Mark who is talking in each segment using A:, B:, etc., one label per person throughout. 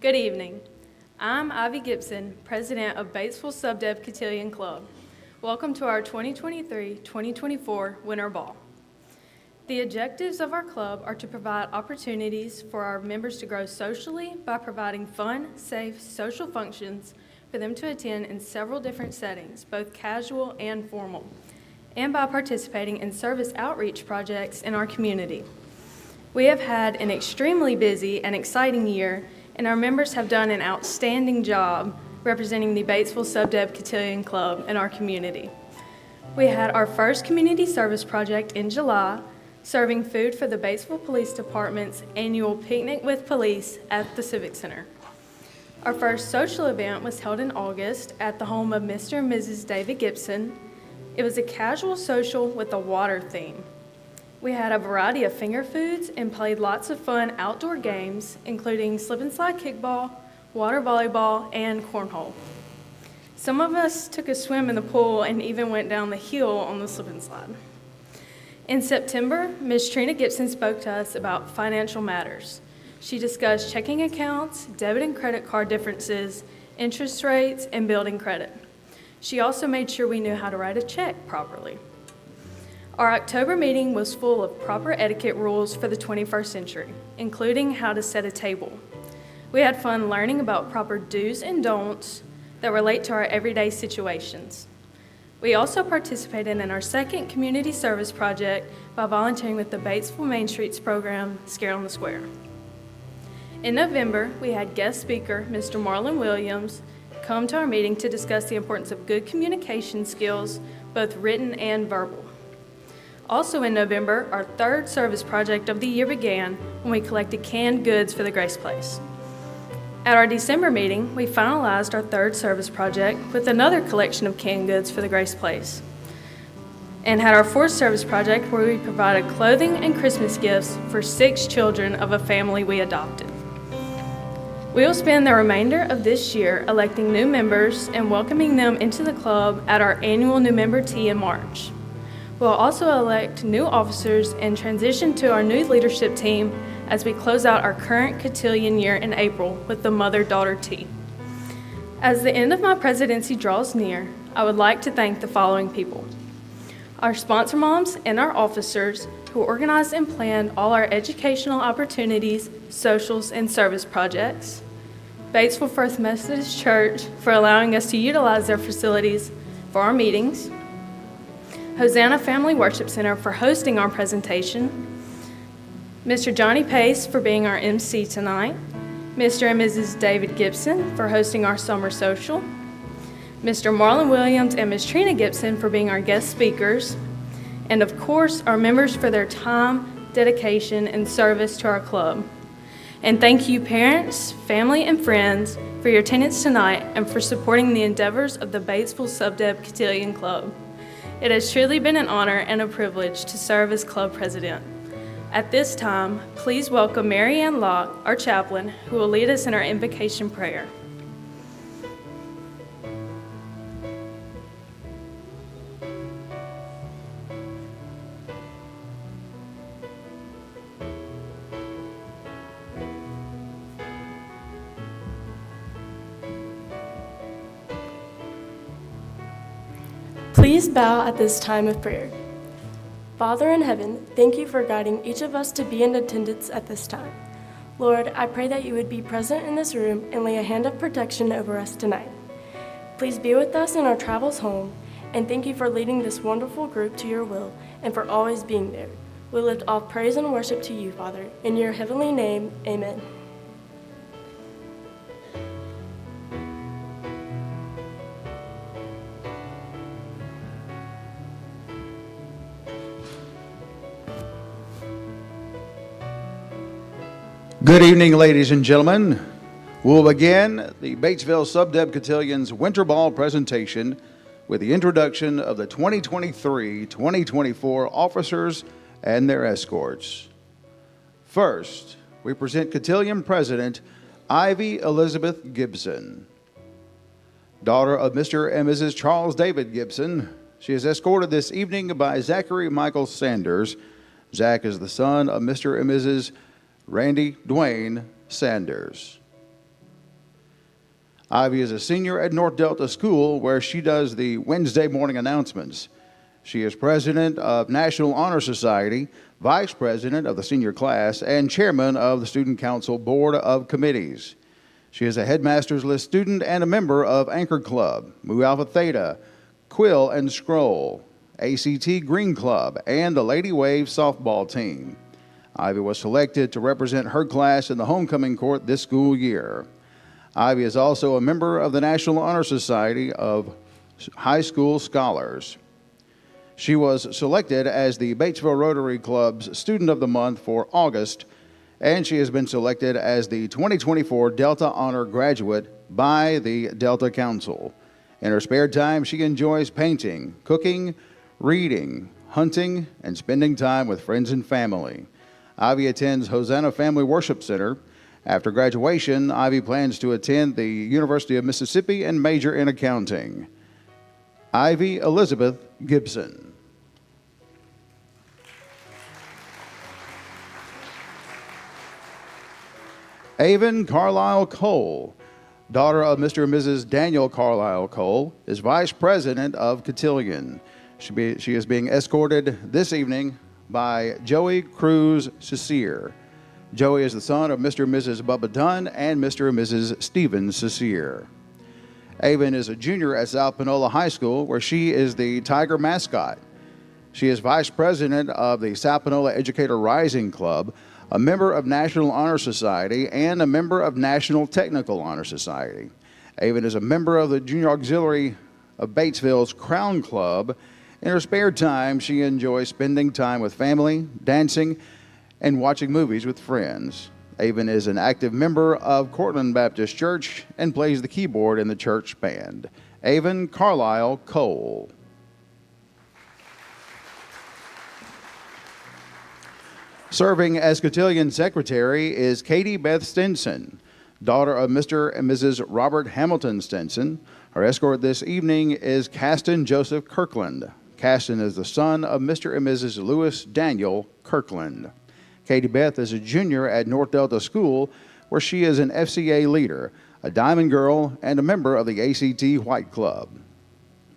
A: Good evening. I'm Ivy Gibson, President of Batesville Sub-Deb Cotillion Club. Welcome to our 2023-2024 Winter Ball. The objectives of our club are to provide opportunities for our members to grow socially by providing fun, safe, social functions for them to attend in several different settings, both casual and formal, and by participating in service outreach projects in our community. We have had an extremely busy and exciting year, and our members have done an outstanding job representing the Batesville Sub-Deb Cotillion Club in our community. We had our first community service project in July, serving food for the Batesville Police Department's annual Picnic with Police at the Civic Center. Our first social event was held in August at the home of Mr. and Mrs. David Gibson. It was a casual social with a water theme. We had a variety of finger foods and played lots of fun outdoor games, including slip and slide kickball, water volleyball, and cornhole. Some of us took a swim in the pool and even went down the hill on the slip and slide. In September, Ms. Trina Gibson spoke to us about financial matters. She discussed checking accounts, debit and credit card differences, interest rates, and building credit. She also made sure we knew how to write a check properly. Our October meeting was full of proper etiquette rules for the 21st century, including how to set a table. We had fun learning about proper do's and don'ts that relate to our everyday situations. We also participated in our second community service project by volunteering with the Batesville Main Streets program, Scare on the Square. In November, we had guest speaker, Mr. Marlon Williams, come to our meeting to discuss the importance of good communication skills, both written and verbal. Also in November, our third service project of the year began when we collected canned goods for the Grace Place. At our December meeting, we finalized our third service project with another collection of canned goods for the Grace Place, and had our fourth service project where we provided clothing and Christmas gifts for 6 children of a family we adopted. We will spend the remainder of this year electing new members and welcoming them into the club at our annual new member tea in March. We'll also elect new officers and transition to our new leadership team as we close out our current cotillion year in April with the mother-daughter tea. As the end of my presidency draws near, I would like to thank the following people: our sponsor moms and our officers who organized and planned all our educational opportunities, socials, and service projects; Batesville First Methodist Church for allowing us to utilize their facilities for our meetings; Hosanna Family Worship Center for hosting our presentation; Mr. Johnny Pace for being our MC tonight; Mr. and Mrs. David Gibson for hosting our summer social; Mr. Marlon Williams and Ms. Trina Gibson for being our guest speakers; and of course, our members for their time, dedication, and service to our club. And thank you, parents, family, and friends, for your attendance tonight and for supporting the endeavors of the Batesville Sub-Deb Cotillion Club. It has truly been an honor and a privilege to serve as club president. At this time, please welcome Mary Ann Locke, our chaplain, who will lead us in our invocation prayer.
B: Please bow at this time of prayer. Father in heaven, thank you for guiding each of us to be in attendance at this time. Lord, I pray that you would be present in this room and lay a hand of protection over us tonight. Please be with us in our travels home, and thank you for leading this wonderful group to your will and for always being there. We lift all praise and worship to you, Father. In your heavenly name, amen.
C: Good evening, ladies and gentlemen. We'll begin the Batesville Sub-Deb Cotillion's Winter Ball presentation with the introduction of the 2023-2024 officers and their escorts. First, we present Cotillion President Ivy Elizabeth Gibson. Daughter of Mr. and Mrs. Charles David Gibson, she is escorted this evening by Zachary Michael Sanders. Zach is the son of Mr. and Mrs. Randy Dwayne Sanders. Ivy is a senior at North Delta School, where she does the Wednesday morning announcements. She is president of National Honor Society, vice president of the senior class, and chairman of the Student Council Board of Committees. She is a Headmaster's List student and a member of Anchor Club, Mu Alpha Theta, Quill and Scroll, ACT Green Club, and the Lady Wave softball team. Ivy was selected to represent her class in the homecoming court this school year. Ivy is also a member of the National Honor Society of High School Scholars. She was selected as the Batesville Rotary Club's Student of the Month for August, and she has been selected as the 2024 Delta Honor Graduate by the Delta Council. In her spare time, she enjoys painting, cooking, reading, hunting, and spending time with friends and family. Ivy attends Hosanna Family Worship Center. After graduation, Ivy plans to attend the University of Mississippi and major in accounting. Ivy Elizabeth Gibson. Avon Carlisle Cole, daughter of Mr. and Mrs. Daniel Carlisle Cole, is vice president of Cotillion. She is being escorted this evening by Joey Cruz Cecere. Joey is the son of Mr. and Mrs. Bubba Dunn and Mr. and Mrs. Stephen Cecere. Avon is a junior at South Panola High School, where she is the Tiger mascot. She is vice president of the South Panola Educator Rising Club, a member of National Honor Society, and a member of National Technical Honor Society. Avon is a member of the Junior Auxiliary of Batesville's Crown Club. In her spare time, she enjoys spending time with family, dancing, and watching movies with friends. Avon is an active member of Cortland Baptist Church and plays the keyboard in the church band. Avon Carlisle Cole. Serving as Cotillion Secretary is Katie Beth Stinson, daughter of Mr. and Mrs. Robert Hamilton Stinson. Her escort this evening is Caston Joseph Kirkland. Caston is the son of Mr. and Mrs. Lewis Daniel Kirkland. Katie Beth is a junior at North Delta School, where she is an FCA leader, a Diamond Girl, and a member of the ACT White Club.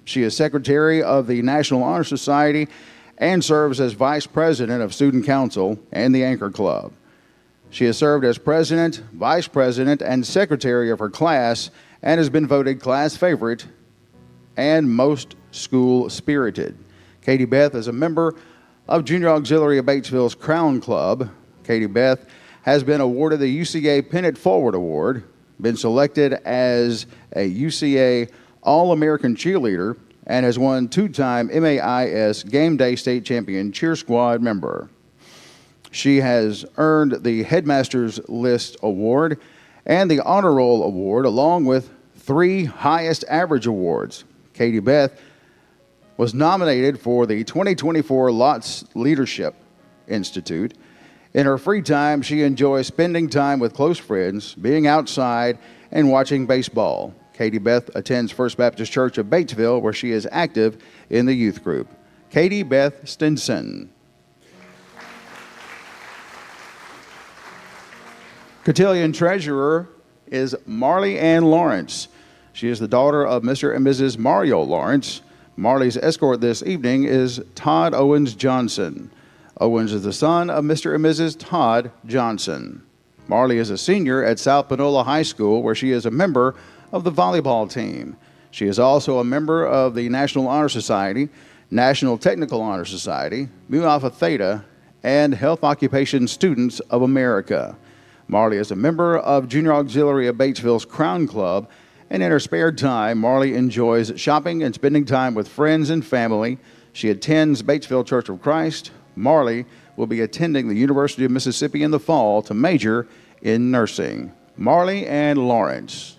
C: She is secretary of the National Honor Society and serves as vice president of Student Council and the Anchor Club. She has served as president, vice president, and secretary of her class and has been voted class favorite and most school spirited. Katie Beth is a member of Junior Auxiliary of Batesville's Crown Club. Katie Beth has been awarded the UCA Pennant Forward Award, been selected as a UCA All-American Cheerleader, and has won two-time MAIS Game Day State Champion Cheer Squad member. She has earned the Headmaster's List Award and the Honor Roll Award, along with 3 highest average awards. Katie Beth was nominated for the 2024 Lots Leadership Institute. In her free time, she enjoys spending time with close friends, being outside, and watching baseball. Katie Beth attends First Baptist Church of Batesville, where she is active in the youth group. Katie Beth Stinson. Cotillion Treasurer is Marley Ann Lawrence. She is the daughter of Mr. and Mrs. Mario Lawrence. Marley's escort this evening is Todd Owens Johnson. Owens is the son of Mr. and Mrs. Todd Johnson. Marley is a senior at South Panola High School, where she is a member of the volleyball team. She is also a member of the National Honor Society, National Technical Honor Society, Mu Alpha Theta, and Health Occupation Students of America. Marley is a member of Junior Auxiliary of Batesville's Crown Club, and in her spare time, Marley enjoys shopping and spending time with friends and family. She attends Batesville Church of Christ. Marley will be attending the University of Mississippi in the fall to major in nursing. Marley Ann Lawrence.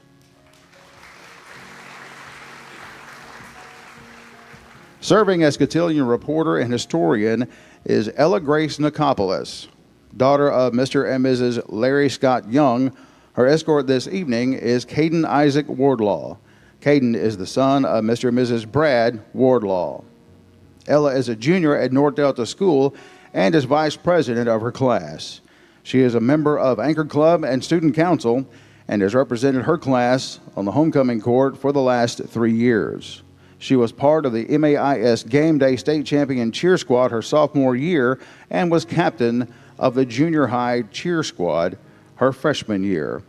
C: Serving as Cotillion reporter and historian is Ella Grace Nicopolis, daughter of Mr. and Mrs. Larry Scott Young. Her escort this evening is Caden Isaac Wardlaw. Caden is the son of Mr. and Mrs. Brad Wardlaw. Ella is a junior at North Delta School and is vice president of her class. She is a member of Anchor Club and Student Council and has represented her class on the homecoming court for the last 3 years. She was part of the MAIS Game Day State Champion Cheer Squad her sophomore year and was captain of the junior high cheer squad her freshman year.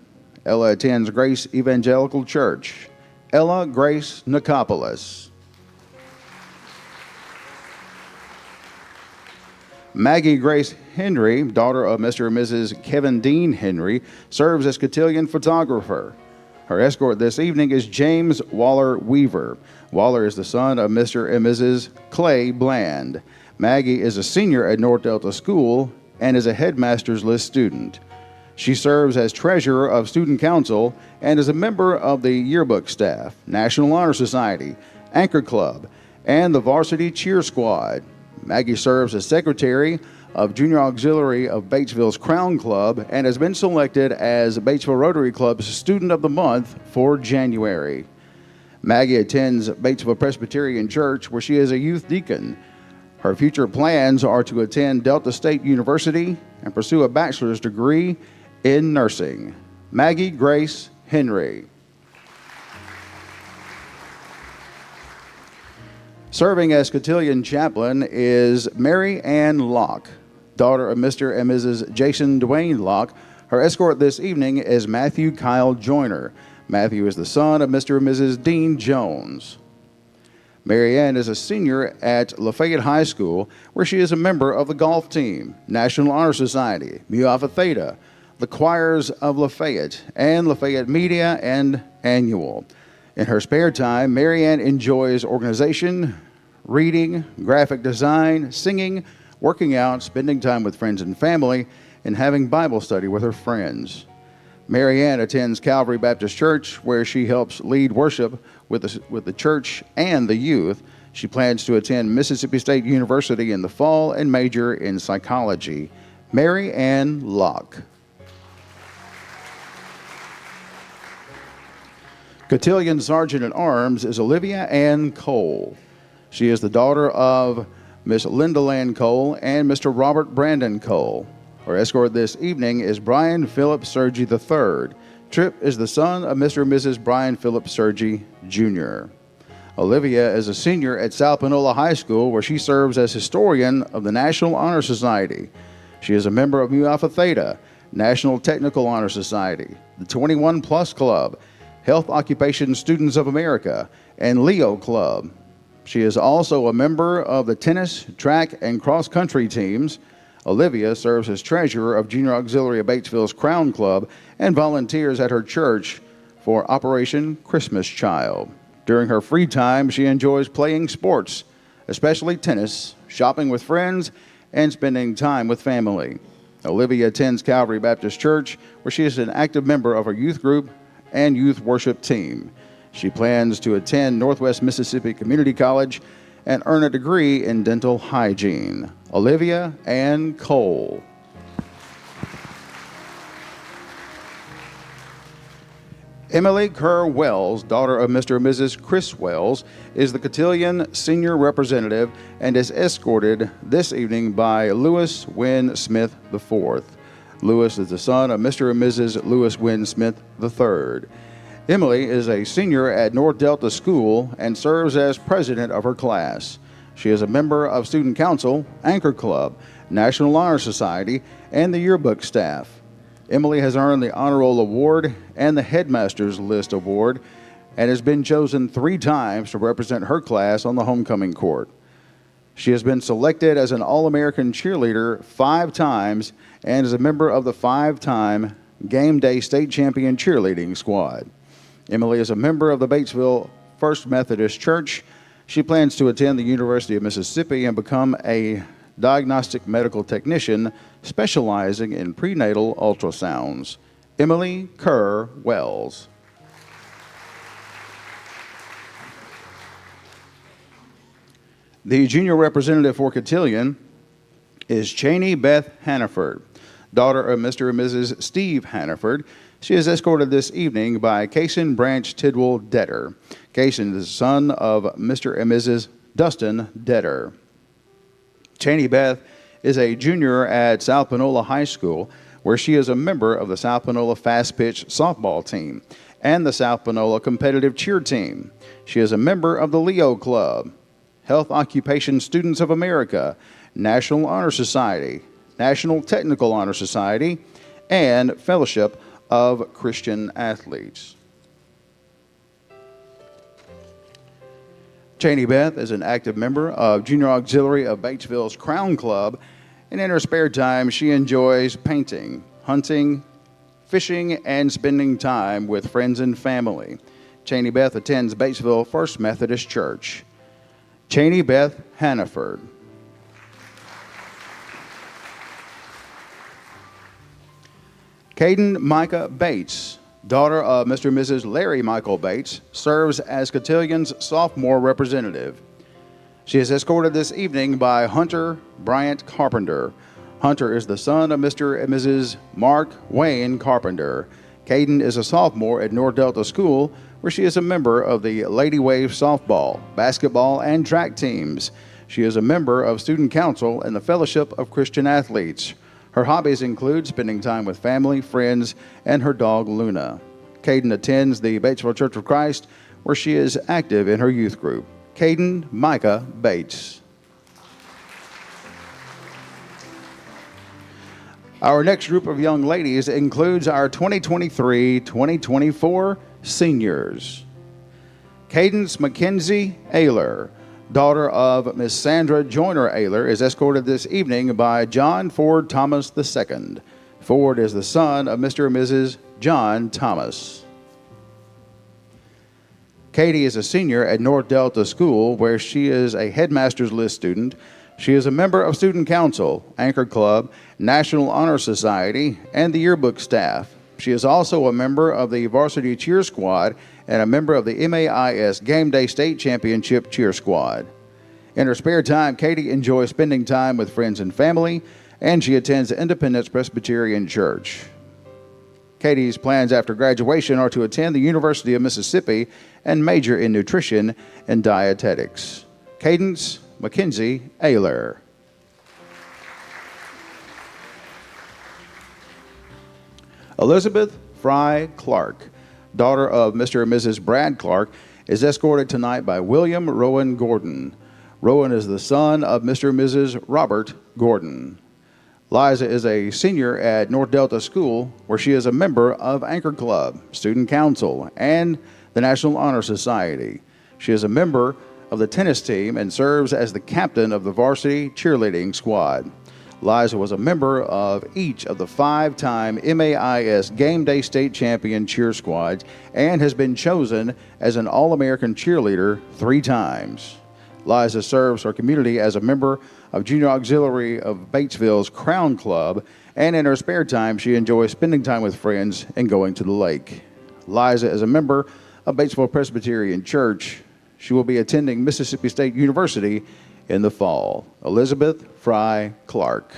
C: Ella attends Grace Evangelical Church. Ella Grace Nicopolis. Maggie Grace Henry, daughter of Mr. and Mrs. Kevin Dean Henry, serves as cotillion photographer. Her escort this evening is James Waller Weaver. Waller is the son of Mr. and Mrs. Clay Bland. Maggie is a senior at North Delta School and is a headmaster's list student. She serves as treasurer of student council and is a member of the yearbook staff, National Honor Society, Anchor Club, and the varsity cheer squad. Maggie serves as secretary of Junior Auxiliary of Batesville's Crown Club and has been selected as Batesville Rotary Club's Student of the Month for January. Maggie attends Batesville Presbyterian Church, where she is a youth deacon. Her future plans are to attend Delta State University and pursue a bachelor's degree in nursing. Maggie Grace Henry. Serving as cotillion chaplain is Mary Ann Locke, daughter of Mr. and Mrs. Jason Dwayne Locke. Her escort this evening is Matthew Kyle Joyner. Matthew is the son of Mr. and Mrs. Dean Jones. Mary Ann is a senior at Lafayette High School, where she is a member of the golf team, National Honor Society, Mu Alpha Theta, the choirs of Lafayette, and Lafayette Media and Annual. In her spare time, Mary Ann enjoys organization, reading, graphic design, singing, working out, spending time with friends and family, and having Bible study with her friends. Mary Ann attends Calvary Baptist Church, where she helps lead worship with the church and the youth. She plans to attend Mississippi State University in the fall and major in psychology. Mary Ann Locke. Cotillion Sergeant at Arms is Olivia Ann Cole. She is the daughter of Miss Linda Land Cole and Mr. Robert Brandon Cole. Her escort this evening is Brian Philip Sergi III. Tripp is the son of Mr. and Mrs. Brian Philip Sergi Jr. Olivia is a senior at South Panola High School, where she serves as historian of the National Honor Society. She is a member of Mu Alpha Theta, National Technical Honor Society, the 21 Plus Club, Health Occupation Students of America, and Leo Club. She is also a member of the tennis, track, and cross-country teams. Olivia serves as treasurer of Junior Auxiliary of Batesville's Crown Club and volunteers at her church for Operation Christmas Child. During her free time, she enjoys playing sports, especially tennis, shopping with friends, and spending time with family. Olivia attends Calvary Baptist Church, where she is an active member of her youth group and youth worship team. She plans to attend Northwest Mississippi Community College and earn a degree in dental hygiene. Olivia Ann Cole. Emily Kerr Wells, daughter of Mr. and Mrs. Chris Wells, is the cotillion senior representative and is escorted this evening by Lewis Wynn Smith IV. Lewis is the son of Mr. and Mrs. Lewis Wynn Smith III. Emily is a senior at North Delta School and serves as president of her class. She is a member of Student Council, Anchor Club, National Honor Society, and the yearbook staff. Emily has earned the Honor Roll Award and the Headmaster's List Award and has been chosen 3 times to represent her class on the homecoming court. She has been selected as an All-American cheerleader 5 times and is a member of the 5-time Game Day State Champion cheerleading squad. Emily is a member of the Batesville First Methodist Church. She plans to attend the University of Mississippi and become a diagnostic medical technician specializing in prenatal ultrasounds. Emily Kerr Wells. The junior representative for cotillion is Cheney Beth Hannaford, daughter of Mr. and Mrs. Steve Hannaford. She is escorted this evening by Cason Branch Tidwell Detter. Cason is the son of Mr. and Mrs. Dustin Detter. Cheney Beth is a junior at South Panola High School, where she is a member of the South Panola Fast Pitch softball team and the South Panola competitive cheer team. She is a member of the Leo Club, Health Occupation Students of America, National Honor Society, National Technical Honor Society, and Fellowship of Christian Athletes. Cheney Beth is an active member of Junior Auxiliary of Batesville's Crown Club, and in her spare time, she enjoys painting, hunting, fishing, and spending time with friends and family. Cheney Beth attends Batesville First Methodist Church. Cheney Beth Hannaford. Caden Micah Bates, daughter of Mr. and Mrs. Larry Michael Bates, serves as Cotillion's sophomore representative. She is escorted this evening by Hunter Bryant Carpenter. Hunter is the son of Mr. and Mrs. Mark Wayne Carpenter. Caden is a sophomore at North Delta School, where she is a member of the Lady Wave softball, basketball, and track teams. She is a member of Student Council and the Fellowship of Christian Athletes. Her hobbies include spending time with family, friends, and her dog, Luna. Caden attends the Batesville Church of Christ, where she is active in her youth group. Caden Micah Bates. Our next group of young ladies includes our 2023-2024 seniors. Cadence Mackenzie Ayler, daughter of Miss Sandra Joyner Ayler, is escorted this evening by John Ford Thomas II. Ford is the son of Mr. and Mrs. John Thomas. Katie is a senior at North Delta School, where she is a headmaster's list student. She is a member of Student Council, Anchor Club, National Honor Society, and the yearbook staff. She is also a member of the Varsity Cheer Squad and a member of the MAIS Game Day State Championship Cheer Squad. In her spare time, Katie enjoys spending time with friends and family, and she attends the Independence Presbyterian Church. Katie's plans after graduation are to attend the University of Mississippi and major in nutrition and dietetics. Cadence Mackenzie Ayler. Elizabeth Fry Clark, daughter of Mr. and Mrs. Brad Clark, is escorted tonight by William Rowan Gordon. Rowan is the son of Mr. and Mrs. Robert Gordon. Liza is a senior at North Delta School, where she is a member of Anchor Club, Student Council, and the National Honor Society. She is a member of the tennis team and serves as the captain of the varsity cheerleading squad. Liza was a member of each of the 5-time MAIS Game Day State Champion cheer squads and has been chosen as an All-American cheerleader 3 times. Liza serves her community as a member of Junior Auxiliary of Batesville's Crown Club, and in her spare time, she enjoys spending time with friends and going to the lake. Liza is a member of Batesville Presbyterian Church. She will be attending Mississippi State University in the fall. Elizabeth Fry Clark.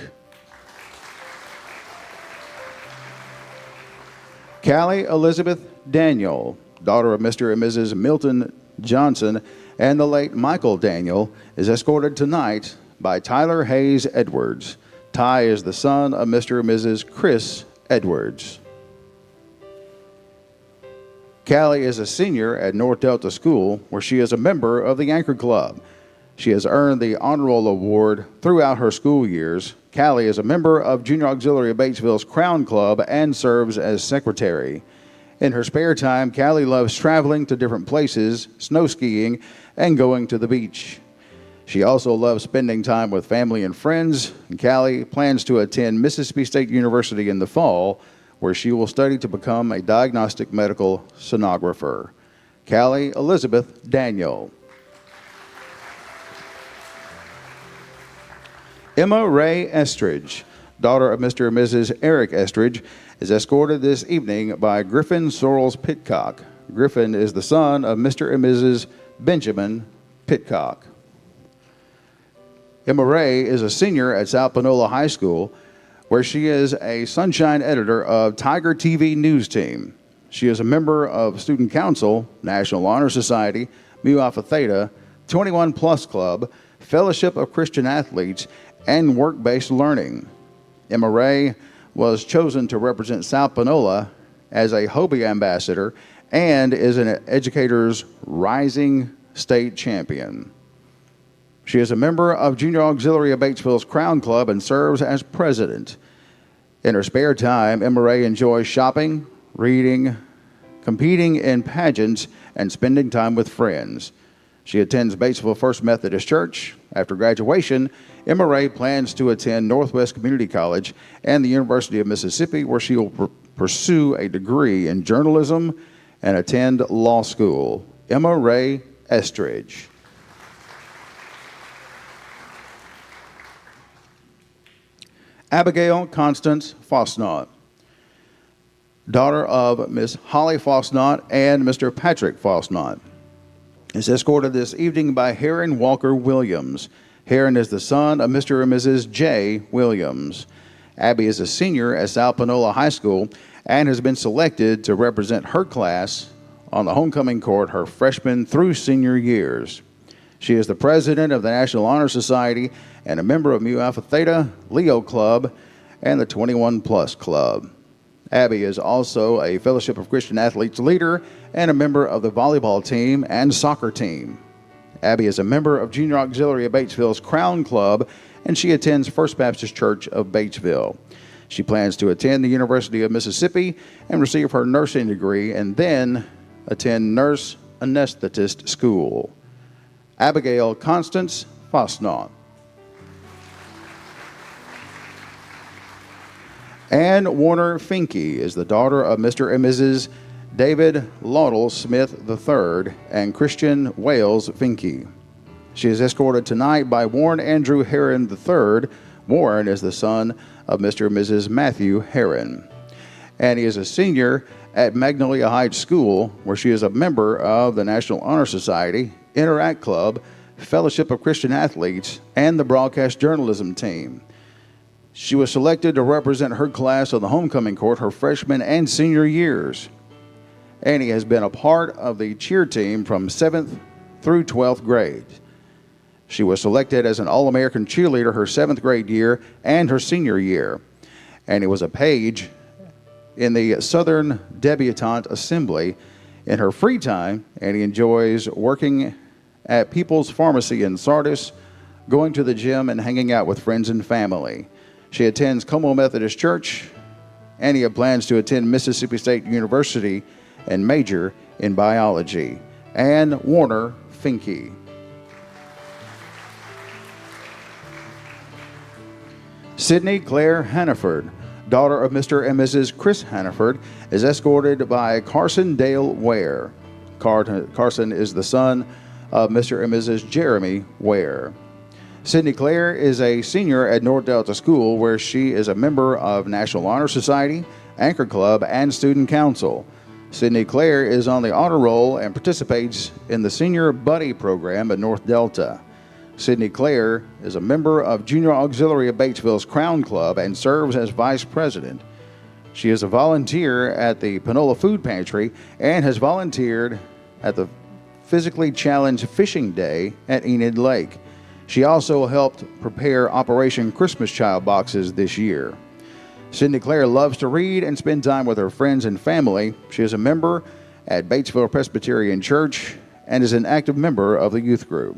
C: Callie Elizabeth Daniel, daughter of Mr. and Mrs. Milton Johnson and the late Michael Daniel, is escorted tonight by Tyler Hayes Edwards. Ty is the son of Mr. and Mrs. Chris Edwards. Callie is a senior at North Delta School, where she is a member of the Anchor Club. She has earned the Honor Roll Award throughout her school years. Callie is a member of Junior Auxiliary of Batesville's Crown Club and serves as secretary. In her spare time, Callie loves traveling to different places, snow skiing, and going to the beach. She also loves spending time with family and friends, and Callie plans to attend Mississippi State University in the fall, where she will study to become a diagnostic medical sonographer. Callie Elizabeth Daniel. Emma Ray Estridge, daughter of Mr. and Mrs. Eric Estridge, is escorted this evening by Griffin Sorrells Pitcock. Griffin is the son of Mr. and Mrs. Benjamin Pitcock. Emma Ray is a senior at South Panola High School, where she is a Sunshine editor of Tiger TV News Team. She is a member of Student Council, National Honor Society, Mu Alpha Theta, 21 Plus Club, Fellowship of Christian Athletes, and Work-Based Learning. Emma Ray was chosen to represent South Panola as a Hobie ambassador and is an Educators Rising State Champion. She is a member of Junior Auxiliary of Batesville's Crown Club and serves as president. In her spare time, Emma Ray enjoys shopping, reading, competing in pageants, and spending time with friends. She attends Batesville First Methodist Church. After graduation, Emma Ray plans to attend Northwest Community College and the University of Mississippi, where she will pursue a degree in journalism and attend law school. Emma Ray Estridge. Abigail Constance Fosnaught, daughter of Miss Holly Fosnaught and Mr. Patrick Fosnaught, is escorted this evening by Heron Walker Williams. Heron is the son of Mr. and Mrs. J. Williams. Abby is a senior at South Panola High School and has been selected to represent her class on the homecoming court her freshman through senior years. She is the president of the National Honor Society and a member of Mu Alpha Theta, Leo Club, and the 21 Plus Club. Abby is also a Fellowship of Christian Athletes leader and a member of the volleyball team and soccer team. Abby is a member of Junior Auxiliary of Batesville's Crown Club, and she attends First Baptist Church of Batesville. She plans to attend the University of Mississippi and receive her nursing degree and then attend nurse anesthetist school. Abigail Constance Fosnaught. Ann Warner Finke is the daughter of Mr. and Mrs. David Laudel Smith III and Christian Wales Finke. She is escorted tonight by Warren Andrew Heron III. Warren is the son of Mr. and Mrs. Matthew Heron. Annie is a senior at Magnolia Heights School, where she is a member of the National Honor Society, Interact Club, Fellowship of Christian Athletes, and the Broadcast Journalism team. She was selected to represent her class on the homecoming court her freshman and senior years. Annie has been a part of the cheer team from 7th through 12th grade. She was selected as an All-American cheerleader her 7th grade year and her senior year. Annie was a page in the Southern Debutante Assembly. In her free time, Annie enjoys working at People's Pharmacy in Sardis, going to the gym, and hanging out with friends and family. She attends Como Methodist Church. Annie plans to attend Mississippi State University and major in biology. Ann Warner Finke. Sydney Claire Hannaford, daughter of Mr. and Mrs. Chris Hannaford, is escorted by Carson Dale Ware. Carson is the son of Mr. and Mrs. Jeremy Ware. Sydney Claire is a senior at North Delta School, where she is a member of National Honor Society, Anchor Club, and Student Council. Sydney Claire is on the honor roll and participates in the Senior Buddy program at North Delta. Sydney Claire is a member of Junior Auxiliary of Batesville's Crown Club and serves as vice president. She is a volunteer at the Panola Food Pantry and has volunteered at the Physically Challenged Fishing Day at Enid Lake. She also helped prepare Operation Christmas Child boxes this year. Sydney Claire loves to read and spend time with her friends and family. She is a member at Batesville Presbyterian Church and is an active member of the youth group.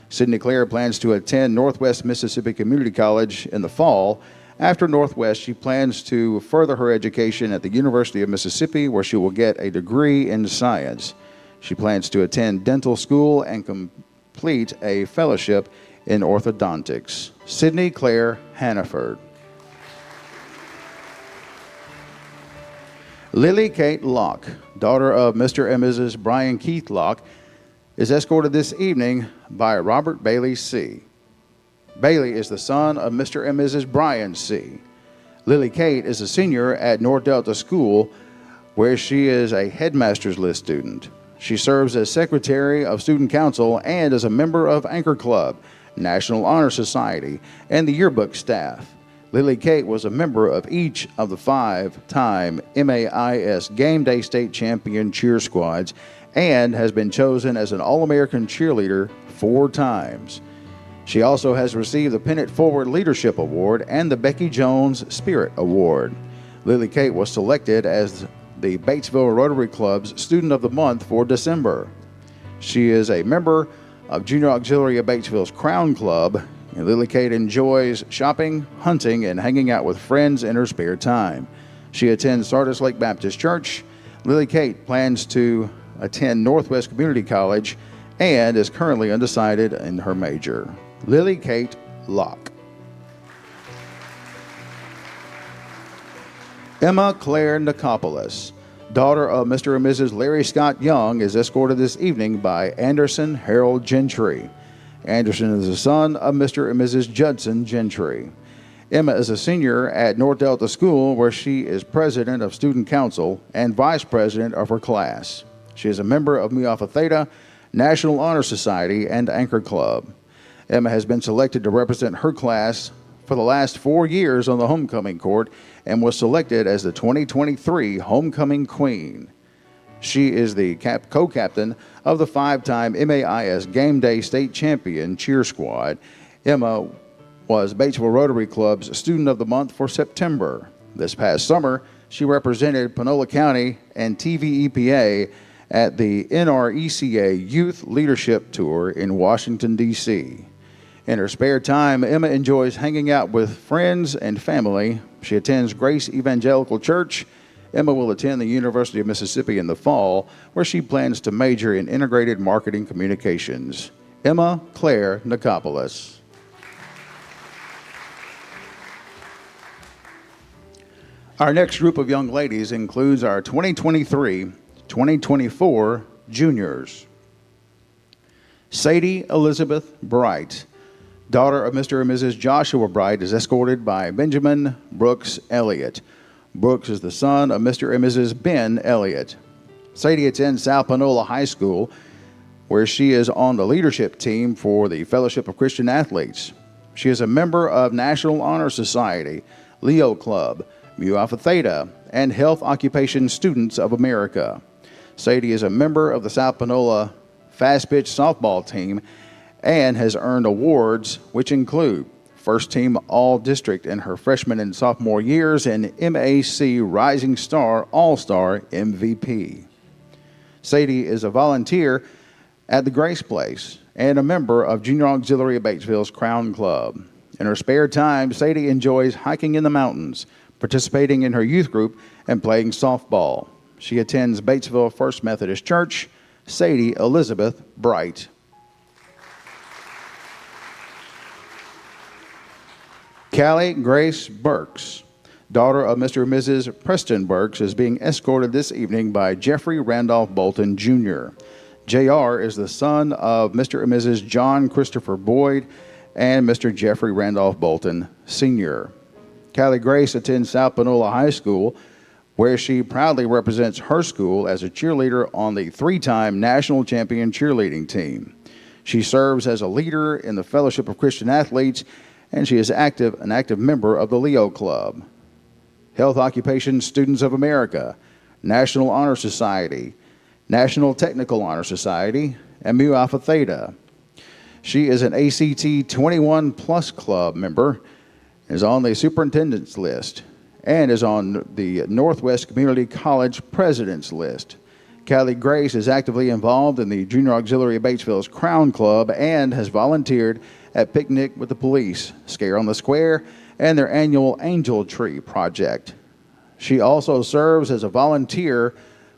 C: Sydney Claire plans to attend Northwest Mississippi Community College in the fall. After Northwest, she plans to further her education at the University of Mississippi, where she will get a degree in science. She plans to attend dental school and complete a fellowship in orthodontics. Sydney Claire Hannaford. Lily Kate Locke, daughter of Mr. and Mrs. Brian Keith Locke, is escorted this evening by Robert Bailey C. Bailey is the son of Mr. and Mrs. Brian C. Lily Kate is a senior at North Delta School, where she is a headmaster's list student. She serves as secretary of student council and is a member of Anchor Club, National Honor Society, and the yearbook staff. Lily Kate was a member of each of the 5-time MAIS Game Day State Champion cheer squads and has been chosen as an All-American cheerleader 4 times. She also has received the Pennant Forward Leadership Award and the Becky Jones Spirit Award. Lily Kate was selected as the Batesville Rotary Club's Student of the Month for December. She is a member of Junior Auxiliary of Batesville's Crown Club, and Lily Kate enjoys shopping, hunting, and hanging out with friends in her spare time. She attends Sardis Lake Baptist Church. Lily Kate plans to attend Northwest Community College and is currently undecided in her major. Lily Kate Locke. Emma Claire Nikopoulos, daughter of Mr. and Mrs. Larry Scott Young, is escorted this evening by Anderson Harold Gentry. Anderson is the son of Mr. and Mrs. Judson Gentry. Emma is a senior at North Delta School, where she is president of student council and vice president of her class. She is a member of Mu Alpha Theta, National Honor Society, and Anchor Club. Emma has been selected to represent her class for the last 4 years on the homecoming court and was selected as the 2023 Homecoming Queen. She is the co-captain of the 5-time MAIS Game Day State Champion Cheer Squad. Emma was Batesville Rotary Club's Student of the Month for September. This past summer, she represented Panola County and TVEPA at the NRECA Youth Leadership Tour in Washington, D.C. In her spare time, Emma enjoys hanging out with friends and family. She attends Grace Evangelical Church. Emma will attend the University of Mississippi in the fall, where she plans to major in integrated marketing communications. Emma Claire Nikopoulos. Our next group of young ladies includes our 2023-2024 juniors. Sadie Elizabeth Bright, daughter of Mr. and Mrs. Joshua Bright, is escorted by Benjamin Brooks Elliott. Brooks is the son of Mr. and Mrs. Ben Elliott. Sadie attends South Panola High School, where she is on the leadership team for the Fellowship of Christian Athletes. She is a member of National Honor Society, Leo Club, Mu Alpha Theta, and Health Occupation Students of America. Sadie is a member of the South Panola Fast Pitch Softball team and has earned awards which include First Team All-District in her freshman and sophomore years and MAC Rising Star All-Star MVP. Sadie is a volunteer at the Grace Place and a member of Junior Auxiliary of Batesville's Crown Club. In her spare time, Sadie enjoys hiking in the mountains, participating in her youth group, and playing softball. She attends Batesville First Methodist Church. Sadie Elizabeth Bright. Callie Grace Burks, daughter of Mr. and Mrs. Preston Burks, is being escorted this evening by Jeffrey Randolph Bolton, Jr. JR is the son of Mr. and Mrs. John Christopher Boyd and Mr. Jeffrey Randolph Bolton, Sr. Callie Grace attends South Panola High School, where she proudly represents her school as a cheerleader on the 3-time national champion cheerleading team. She serves as a leader in the Fellowship of Christian Athletes, and she is an active member of the Leo Club, Health Occupation Students of America, National Honor Society, National Technical Honor Society, and Mu Alpha Theta. She is an ACT 21 Plus Club member, is on the superintendent's list, and is on the Northwest Community College president's list. Callie Grace is actively involved in the Junior Auxiliary of Batesville's Crown Club and has volunteered at Picnic with the Police, Scare on the Square, and their annual Angel Tree Project. She also serves as a volunteer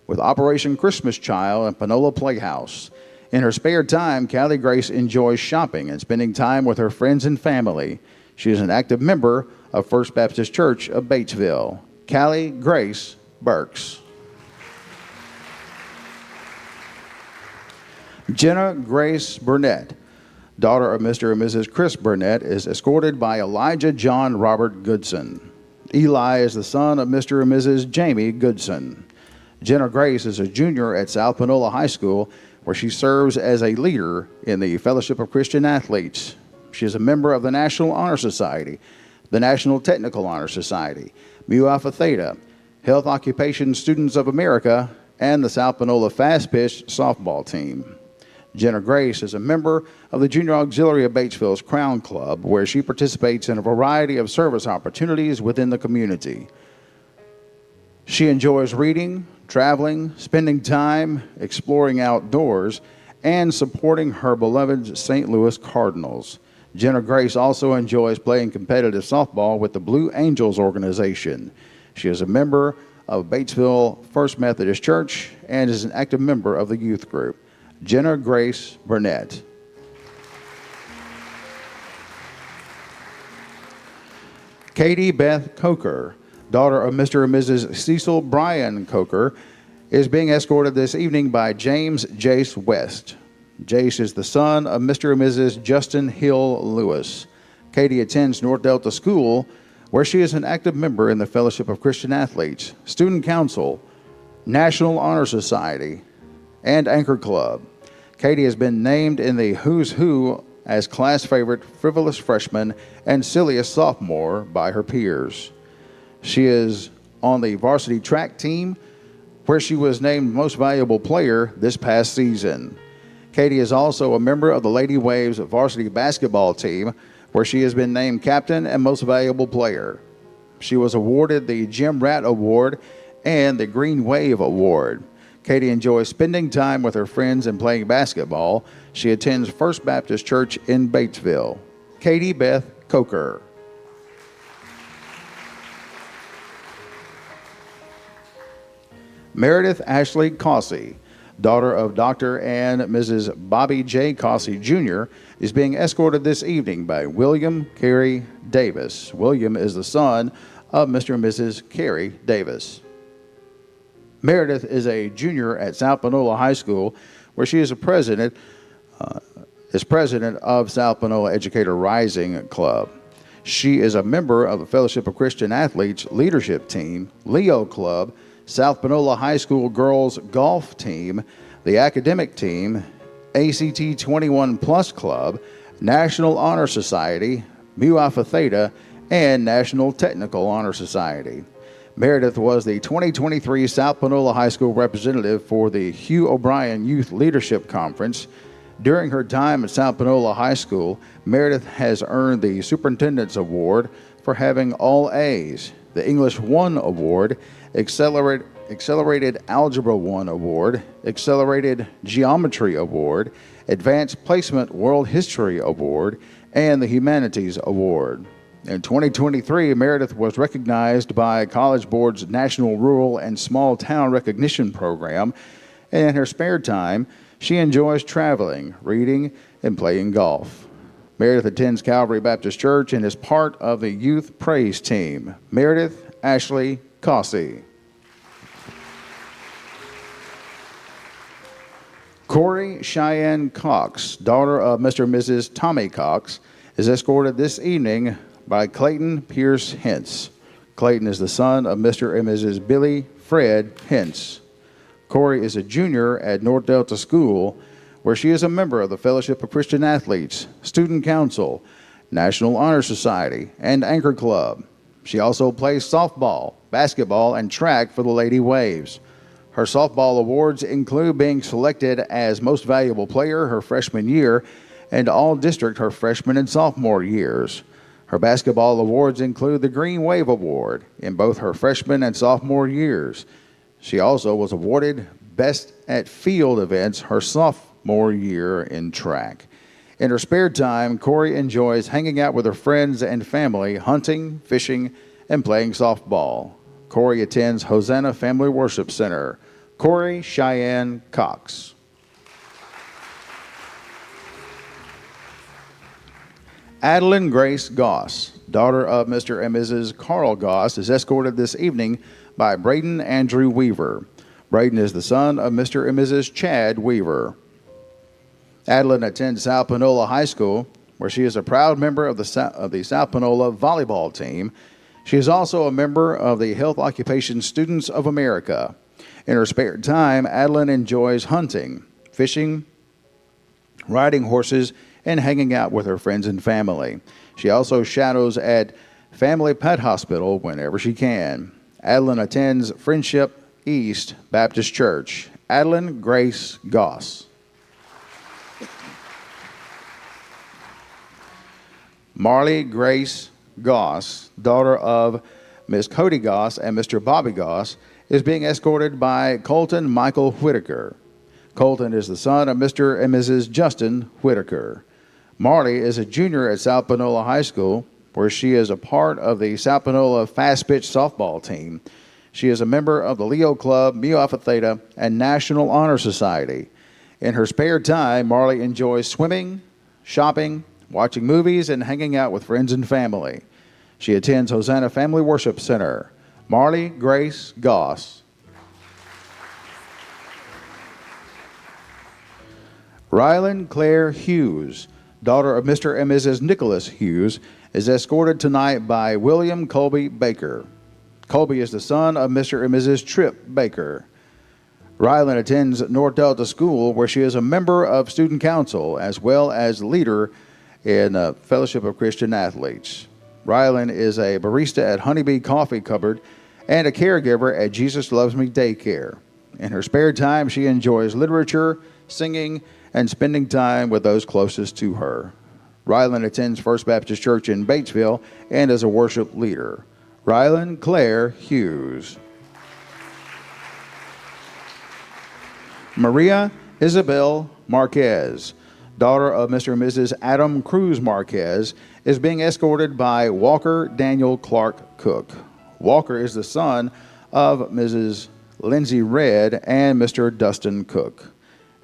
C: with Operation Christmas Child and Panola Playhouse. In her spare time, Callie Grace enjoys shopping and spending time with her friends and family. She is an active member of First Baptist Church of Batesville. Callie Grace Burks. Jenna Grace Burnett, daughter of Mr. and Mrs. Chris Burnett, is escorted by Elijah John Robert Goodson. Eli is the son of Mr. and Mrs. Jamie Goodson. Jenna Grace is a junior at South Panola High School, where she serves as a leader in the Fellowship of Christian Athletes. She is a member of the National Honor Society, the National Technical Honor Society, Mu Alpha Theta, Health Occupation Students of America, and the South Panola Fast Pitch Softball Team. Jenna Grace is a member of the Junior Auxiliary of Batesville's Crown Club, where she participates in a variety of service opportunities within the community. She enjoys reading, traveling, spending time, exploring outdoors, and supporting her beloved St. Louis Cardinals. Jenna Grace also enjoys playing competitive softball with the Blue Angels organization. She is a member of Batesville First Methodist Church and is an active member of the youth group. Jenna Grace Burnett. Katie Beth Coker, daughter of Mr. and Mrs. Cecil Bryan Coker, is being escorted this evening by James Jace West. Jace is the son of Mr. and Mrs. Justin Hill Lewis. Katie attends North Delta School, where she is an active member in the Fellowship of Christian Athletes, Student Council, National Honor Society, and Anchor Club. Katie has been named in the Who's Who as class favorite, frivolous freshman, and silliest sophomore by her peers. She is on the varsity track team, where she was named Most Valuable Player this past season. Katie is also a member of the Lady Waves varsity basketball team, where she has been named Captain and Most Valuable Player. She was awarded the Jim Rat Award and the Green Wave Award. Katie enjoys spending time with her friends and playing basketball. She attends First Baptist Church in Batesville. Katie Beth Coker. Meredith Ashley Cossey, daughter of Dr. and Mrs. Bobby J. Cossey Jr., is being escorted this evening by William Carey Davis. William is the son of Mr. and Mrs. Carey Davis. Meredith is a junior at South Panola High School, where she is president of South Panola Educator Rising Club. She is a member of the Fellowship of Christian Athletes Leadership Team, Leo Club, South Panola High School Girls Golf Team, the Academic Team, ACT 21 Plus Club, National Honor Society, Mu Alpha Theta, and National Technical Honor Society. Meredith was the 2023 South Panola High School representative for the Hugh O'Brien Youth Leadership Conference. During her time at South Panola High School, Meredith has earned the Superintendent's Award for having all A's, the English 1 Award, Accelerated Algebra 1 Award, Accelerated Geometry Award, Advanced Placement World History Award, and the Humanities Award. In 2023, Meredith was recognized by College Board's National Rural and Small Town Recognition Program, and in her spare time, she enjoys traveling, reading, and playing golf. Meredith attends Calvary Baptist Church and is part of the Youth Praise Team. Meredith Ashley Cossey. Corey Cheyenne Cox, daughter of Mr. and Mrs. Tommy Cox, is escorted this evening by Clayton Pierce Hentz. Clayton is the son of Mr. and Mrs. Billy Fred Hentz. Corey is a junior at North Delta School, where she is a member of the Fellowship of Christian Athletes, Student Council, National Honor Society, and Anchor Club. She also plays softball, basketball, and track for the Lady Waves. Her softball awards include being selected as Most Valuable Player her freshman year and All-District her freshman and sophomore years. Her basketball awards include the Green Wave Award in both her freshman and sophomore years. She also was awarded Best at Field Events her sophomore year in track. In her spare time, Corey enjoys hanging out with her friends and family, hunting, fishing, and playing softball. Corey attends Hosanna Family Worship Center. Corey Cheyenne Cox. Adeline Grace Goss, daughter of Mr. and Mrs. Carl Goss, is escorted this evening by Braden Andrew Weaver. Braden is the son of Mr. and Mrs. Chad Weaver. Adeline attends South Panola High School, where she is a proud member of the South Panola volleyball team. She is also a member of the Health Occupation Students of America. In her spare time, Adeline enjoys hunting, fishing, riding horses, and hanging out with her friends and family. She also shadows at Family Pet Hospital whenever she can. Adeline attends Friendship East Baptist Church. Adeline Grace Goss. Marley Grace Goss, daughter of Ms. Cody Goss and Mr. Bobby Goss, is being escorted by Colton Michael Whitaker. Colton is the son of Mr. and Mrs. Justin Whitaker. Marley is a junior at South Panola High School, where she is a part of the South Panola Fast Pitch Softball team. She is a member of the Leo Club, Mu Alpha Theta, and National Honor Society. In her spare time, Marley enjoys swimming, shopping, watching movies, and hanging out with friends and family. She attends Hosanna Family Worship Center. Marley Grace Goss. Rylan Claire Hughes, daughter of Mr. and Mrs. Nicholas Hughes, is escorted tonight by William Colby Baker. Colby is the son of Mr. and Mrs. Tripp Baker. Rylan attends North Delta School, where she is a member of Student Council as well as leader in Fellowship of Christian Athletes. Rylan is a barista at Honeybee Coffee Cupboard and a caregiver at Jesus Loves Me Daycare. In her spare time, she enjoys literature, singing, and spending time with those closest to her. Rylan attends First Baptist Church in Batesville and is a worship leader. Rylan Claire Hughes. Maria Isabel Marquez, daughter of Mr. and Mrs. Adam Cruz Marquez, is being escorted by Walker Daniel Clark Cook. Walker is the son of Mrs. Lindsay Red and Mr. Dustin Cook.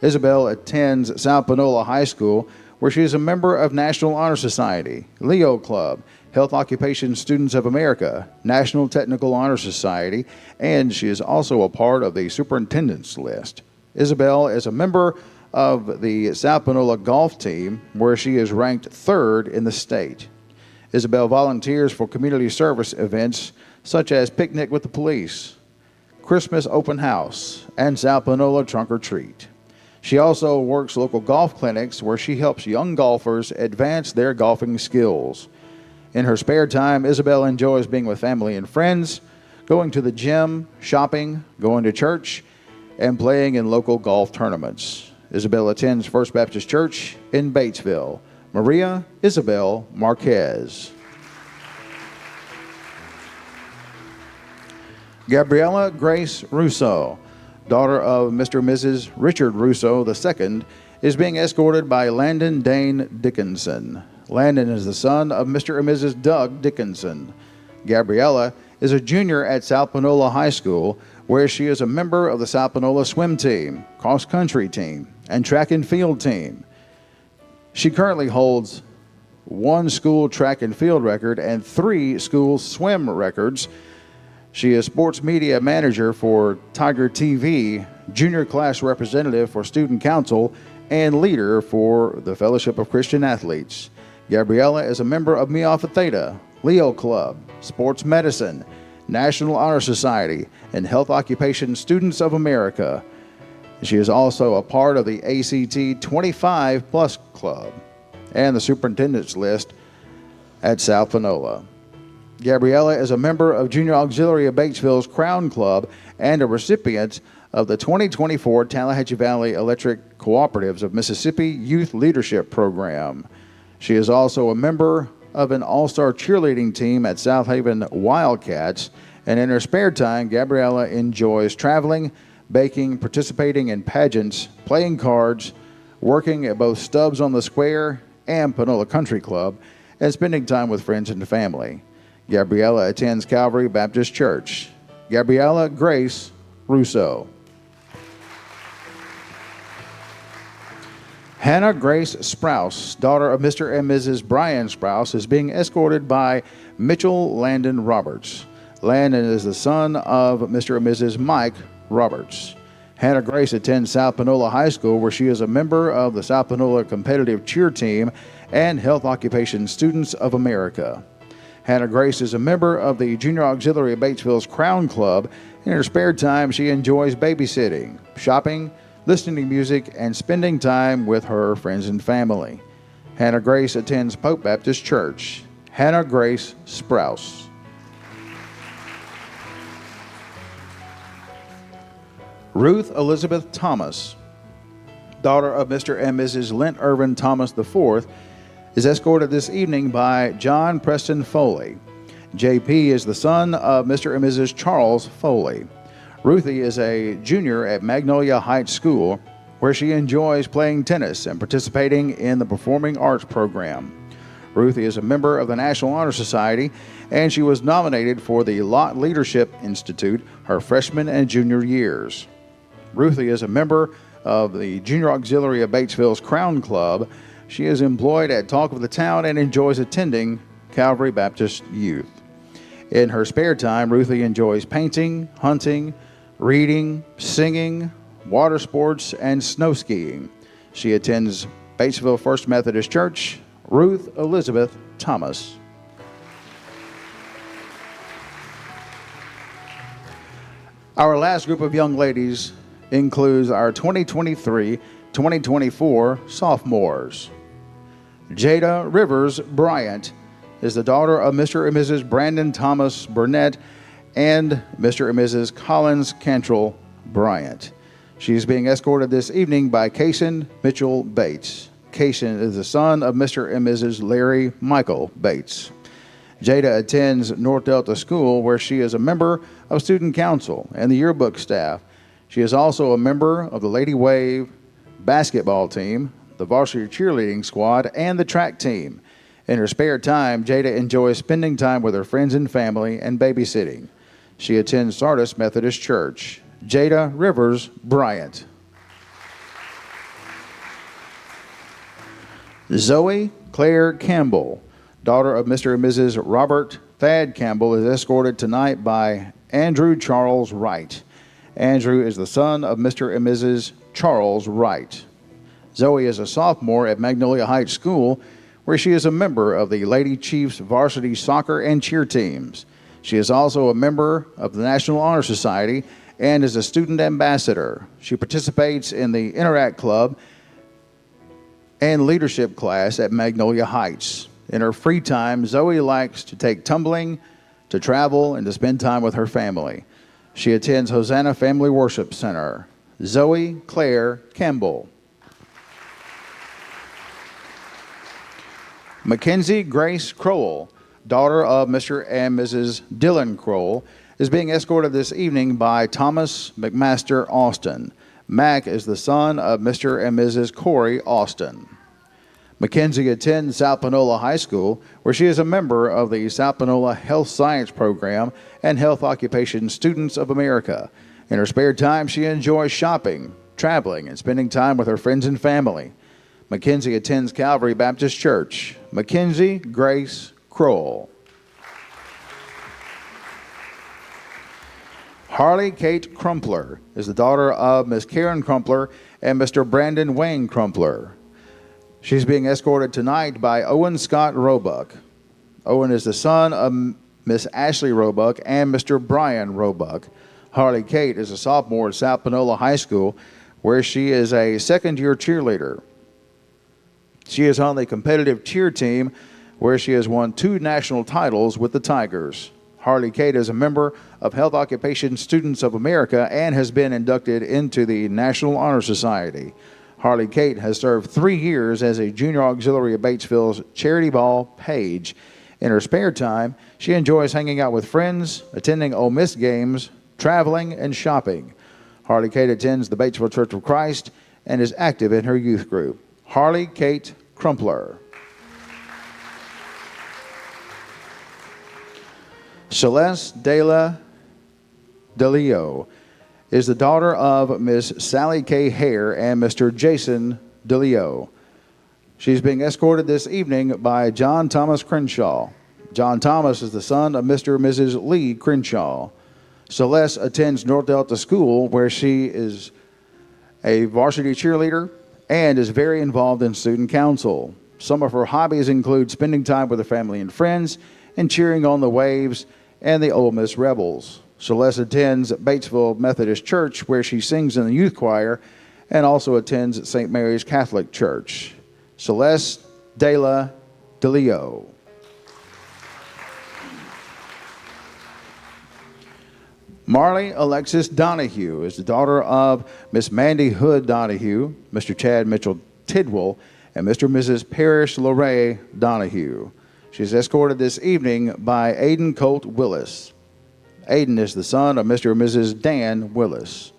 C: Isabel attends South Panola High School, where she is a member of National Honor Society, Leo Club, Health Occupation Students of America, National Technical Honor Society, and she is also a part of the Superintendent's List. Isabel is a member of the South Panola golf team, where she is ranked 3rd in the state. Isabel volunteers for community service events such as Picnic with the Police, Christmas Open House, and South Panola Trunk or Treat. She also works local golf clinics where she helps young golfers advance their golfing skills. In her spare time, Isabel enjoys being with family and friends, going to the gym, shopping, going to church, and playing in local golf tournaments. Isabel attends First Baptist Church in Batesville. Maria Isabel Marquez. Gabriella Grace Russo, daughter of Mr. and Mrs. Richard Russo II, is being escorted by Landon Dane Dickinson. Landon is the son of Mr. and Mrs. Doug Dickinson. Gabriella is a junior at South Panola High School, where she is a member of the South Panola swim team, cross-country team, and track and field team. She currently holds 1 school track and field record and 3 school swim records. She is sports media manager for Tiger TV, junior class representative for Student Council, and leader for the Fellowship of Christian Athletes. Gabriella is a member of Mu Alpha Theta, Leo Club, Sports Medicine, National Honor Society, and Health Occupation Students of America. She is also a part of the ACT 25 Plus Club and the Superintendent's List at South Panola. Gabriella is a member of Junior Auxiliary of Batesville's Crown Club and a recipient of the 2024 Tallahatchie Valley Electric Cooperatives of Mississippi Youth Leadership Program. She is also a member of an all-star cheerleading team at South Haven Wildcats, and in her spare time, Gabriella enjoys traveling, baking, participating in pageants, playing cards, working at both Stubbs on the Square and Panola Country Club, and spending time with friends and family. Gabriella attends Calvary Baptist Church. Gabriella Grace Russo. Hannah Grace Sprouse, daughter of Mr. and Mrs. Brian Sprouse, is being escorted by Mitchell Landon Roberts. Landon is the son of Mr. and Mrs. Mike Roberts. Hannah Grace attends South Panola High School, where she is a member of the South Panola Competitive Cheer Team and Health Occupation Students of America. Hannah Grace is a member of the Junior Auxiliary of Batesville's Crown Club. In her spare time, she enjoys babysitting, shopping, listening to music, and spending time with her friends and family. Hannah Grace attends Pope Baptist Church. Hannah Grace Sprouse. Ruth Elizabeth Thomas, daughter of Mr. and Mrs. Lent Irvin Thomas IV, is escorted this evening by John Preston Foley. JP is the son of Mr. and Mrs. Charles Foley. Ruthie is a junior at Magnolia Heights School, where she enjoys playing tennis and participating in the Performing Arts program. Ruthie is a member of the National Honor Society, and she was nominated for the Lot Leadership Institute her freshman and junior years. Ruthie is a member of the Junior Auxiliary of Batesville's Crown Club. She is employed at Talk of the Town and enjoys attending Calvary Baptist Youth. In her spare time, Ruthie enjoys painting, hunting, reading, singing, water sports, and snow skiing. She attends Batesville First Methodist Church. Ruth Elizabeth Thomas. Our last group of young ladies includes our 2023-2024 sophomores. Jada Rivers Bryant is the daughter of Mr. and Mrs. Brandon Thomas Burnett and Mr. and Mrs. Collins Cantrell Bryant. She is being escorted this evening by Kaysen Mitchell Bates. Kaysen is the son of Mr. and Mrs. Larry Michael Bates. Jada attends North Delta School, where she is a member of student council and the yearbook staff. She is also a member of the Lady Wave basketball team, the varsity cheerleading squad, and the track team. In her spare time, Jada enjoys spending time with her friends and family and babysitting. She attends Sardis Methodist Church. Jada Rivers Bryant. Zoe Claire Campbell, daughter of Mr. and Mrs. Robert Thad Campbell, is escorted tonight by Andrew Charles Wright. Andrew is the son of Mr. and Mrs. Charles Wright. Zoe is a sophomore at Magnolia Heights School, where she is a member of the Lady Chiefs varsity soccer and cheer teams. She is also a member of the National Honor Society and is a student ambassador. She participates in the Interact Club and leadership class at Magnolia Heights. In her free time, Zoe likes to take tumbling, to travel, and to spend time with her family. She attends Hosanna Family Worship Center. Zoe Claire Campbell. Mackenzie Grace Crowell, daughter of Mr. and Mrs. Dylan Crowell, is being escorted this evening by Thomas McMaster Austin. Mac is the son of Mr. and Mrs. Corey Austin. Mackenzie attends South Panola High School, where she is a member of the South Panola Health Science Program and Health Occupation Students of America. In her spare time, she enjoys shopping, traveling, and spending time with her friends and family. Mackenzie attends Calvary Baptist Church. Mackenzie Grace Crowell. Harley Kate Crumpler is the daughter of Miss Karen Crumpler and Mr. Brandon Wayne Crumpler. She's being escorted tonight by Owen Scott Roebuck. Owen is the son of Miss Ashley Roebuck and Mr. Brian Roebuck. Harley Kate is a sophomore at South Panola High School, where she is a second-year cheerleader. She is on the competitive cheer team, where she has won 2 national titles with the Tigers. Harley Kate is a member of Health Occupation Students of America and has been inducted into the National Honor Society. Harley Kate has served 3 years as a junior auxiliary of Batesville's Charity Ball Page. In her spare time, she enjoys hanging out with friends, attending Ole Miss games, traveling, and shopping. Harley Kate attends the Batesville Church of Christ and is active in her youth group. Harley Kate Crumpler. Celeste Dela DeLeo is the daughter of Miss Sally K. Hare and Mr. Jason DeLeo. She's being escorted this evening by John Thomas Crenshaw. John Thomas is the son of Mr. and Mrs. Lee Crenshaw. Celeste attends North Delta School, where she is a varsity cheerleader and is very involved in student council. Some of her hobbies include spending time with her family and friends and cheering on the Waves and the Ole Miss Rebels. Celeste attends Batesville Methodist Church, where she sings in the youth choir, and also attends St. Mary's Catholic Church. Celeste Dela DeLeo. Marley Alexis Donahue is the daughter of Miss Mandy Hood Donahue, Mr. Chad Mitchell Tidwell, and Mr. and Mrs. Parrish Lorray Donahue. She is escorted this evening by Aiden Colt Willis. Aiden is the son of Mr. and Mrs. Dan Willis.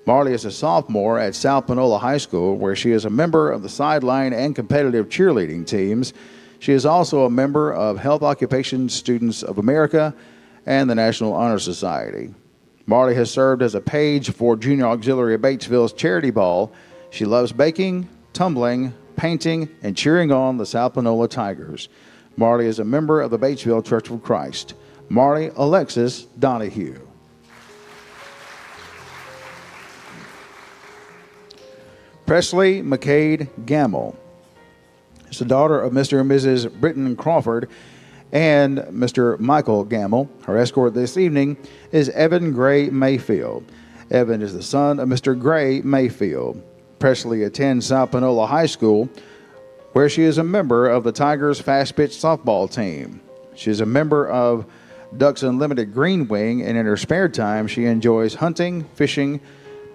C: Marley is a sophomore at South Panola High School, where she is a member of the sideline and competitive cheerleading teams. She is also a member of Health Occupation Students of America and the National Honor Society. Marley has served as a page for Junior Auxiliary of Batesville's Charity Ball. She loves baking, tumbling, painting, and cheering on the South Panola Tigers. Marley is a member of the Batesville Church of Christ. Marley Alexis Donahue. Presley McCade Gamble is the daughter of Mr. and Mrs. Britton Crawford and Mr. Michael Gamble. Her escort this evening is Evan Gray Mayfield. Evan is the son of Mr. Gray Mayfield. Presley attends South Panola High School, where she is a member of the Tigers fast-pitch softball team. She is a member of Ducks Unlimited Green Wing, and in her spare time, she enjoys hunting, fishing,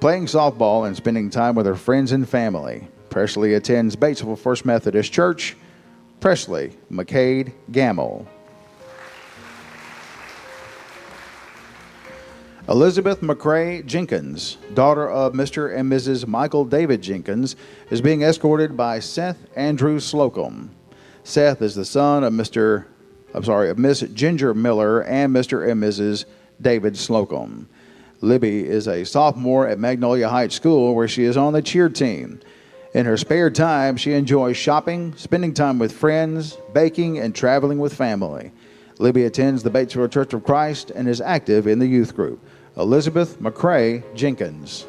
C: playing softball, and spending time with her friends and family. Presley attends Batesville First Methodist Church. Presley McCade Gamble. Elizabeth McCrae Jenkins, daughter of Mr. and Mrs. Michael David Jenkins, is being escorted by Seth Andrew Slocum. Seth is the son of Miss Ginger Miller and Mr. and Mrs. David Slocum. Libby is a sophomore at Magnolia Heights School, where she is on the cheer team. In her spare time, she enjoys shopping, spending time with friends, baking, and traveling with family. Libby attends the Batesville Church of Christ and is active in the youth group. Elizabeth McCrae Jenkins.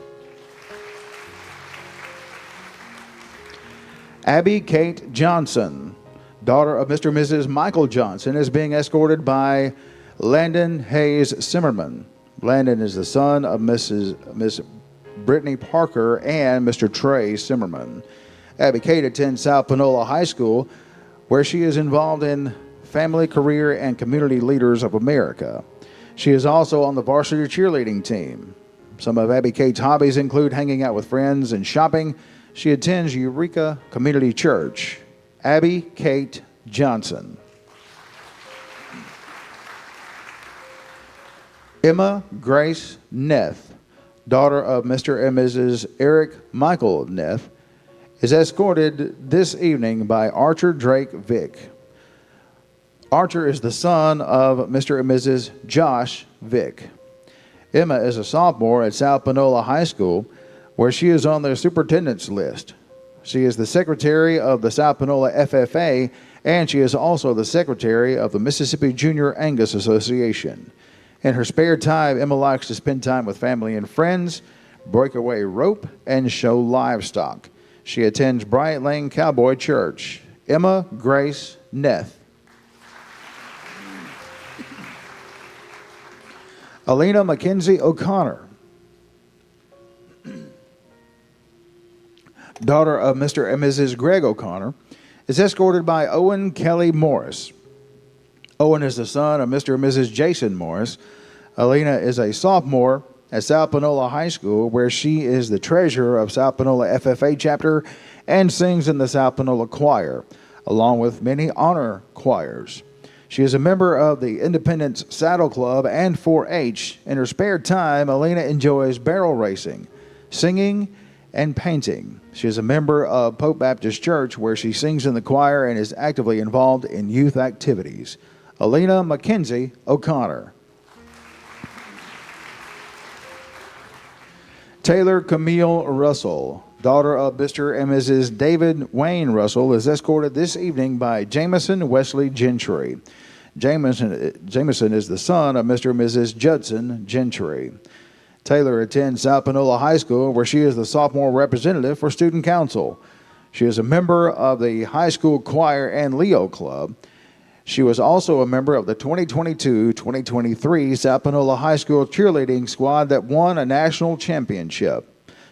C: Abby Kate Johnson, daughter of Mr. and Mrs. Michael Johnson, is being escorted by Landon Hayes Simmerman. Landon is the son of Miss Brittany Parker and Mr. Trey Simmerman. Abby Kate attends South Panola High School, where she is involved in Family, Career, and Community Leaders of America. She is also on the varsity cheerleading team. Some of Abby Kate's hobbies include hanging out with friends and shopping. She attends Eureka Community Church. Abby Kate Johnson. Emma Grace Neff, daughter of Mr. and Mrs. Eric Michael Neff, is escorted this evening by Archer Drake Vick. Archer is the son of Mr. and Mrs. Josh Vick. Emma is a sophomore at South Panola High School, where she is on the superintendent's list. She is the secretary of the South Panola FFA, and she is also the secretary of the Mississippi Junior Angus Association. In her spare time, Emma likes to spend time with family and friends, breakaway rope, and show livestock. She attends Bryant Lane Cowboy Church. Emma Grace Neff. Alina Mackenzie O'Connor, daughter of Mr. and Mrs. Greg O'Connor, is escorted by Owen Kelly Morris. Owen is the son of Mr. and Mrs. Jason Morris. Alina is a sophomore at South Panola High School, where she is the treasurer of South Panola FFA chapter and sings in the South Panola choir, along with many honor choirs. She is a member of the Independence Saddle Club and 4-H. In her spare time, Alina enjoys barrel racing, singing, and painting. She is a member of Pope Baptist Church, where she sings in the choir and is actively involved in youth activities. Alina Mackenzie O'Connor. Taylor Camille Russell, daughter of Mr. and Mrs. David Wayne Russell, is escorted this evening by Jameson Wesley Gentry. Jameson is the son of Mr. and Mrs. Judson Gentry. Taylor attends South Panola High School, where she is the sophomore representative for Student Council. She is a member of the high school choir and Leo Club. She was also a member of the 2022-2023 South Panola High School cheerleading squad that won a national championship.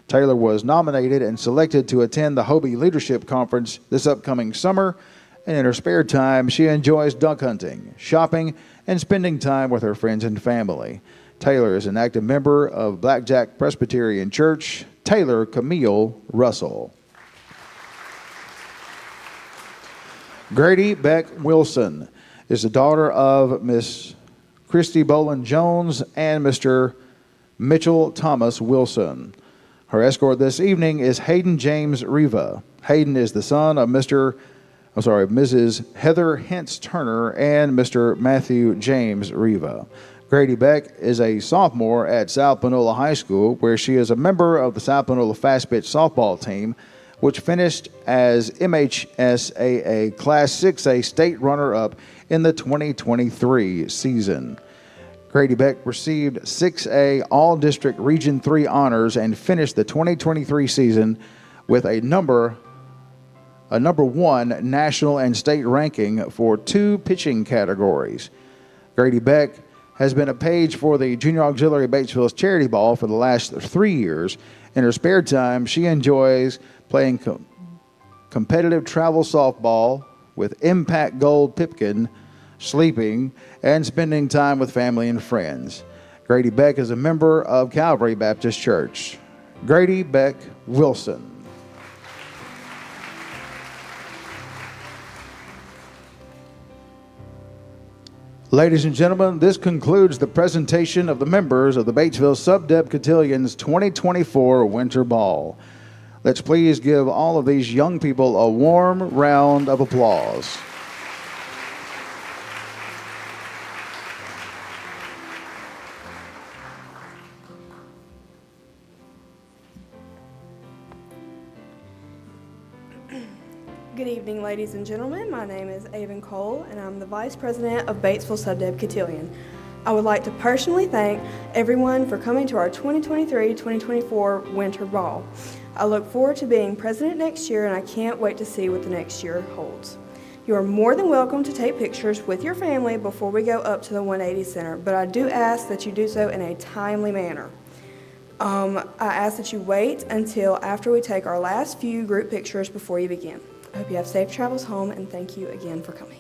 C: Taylor was nominated and selected to attend the Hobie Leadership Conference this upcoming summer, and in her spare time, she enjoys duck hunting, shopping, and spending time with her friends and family. Taylor is an active member of Blackjack Presbyterian Church. Taylor Camille Russell. Grady Beck Wilson is the daughter of Miss Christy Boland Jones and Mr. Mitchell Thomas Wilson. Her escort this evening is Hayden James Riva. Hayden is the son of Mrs. Heather Hentz Turner and Mr. Matthew James Riva. Grady Beck is a sophomore at South Panola High School, where she is a member of the South Panola Fast Pitch softball team, which finished as MHSAA Class 6A state runner-up in the 2023 season. Grady Beck received 6A All-District Region 3 honors and finished the 2023 season with a number 1 national and state ranking for 2 pitching categories. Grady Beck has been a page for the Junior Auxiliary Batesville's Charity Ball for the last 3 years. In her spare time, she enjoys playing competitive travel softball with Impact Gold Pipkin, sleeping, and spending time with family and friends. Grady Beck is a member of Calvary Baptist Church. Grady Beck Wilson. Ladies and gentlemen, this concludes the presentation of the members of the Batesville Sub-Deb Cotillions 2024 Winter Ball. Let's please give all of these young people a warm round of applause.
D: Good evening, ladies and gentlemen. My name is Avon Cole, and I'm the Vice President of Batesville Sub-Deb Cotillion. I would like to personally thank everyone for coming to our 2023-2024 Winter Ball. I look forward to being president next year, and I can't wait to see what the next year holds. You are more than welcome to take pictures with your family before we go up to the 180 Center, but I do ask that you do so in a timely manner. I ask that you wait until after we take our last few group pictures before you begin. I hope you have safe travels home, and thank you again for coming.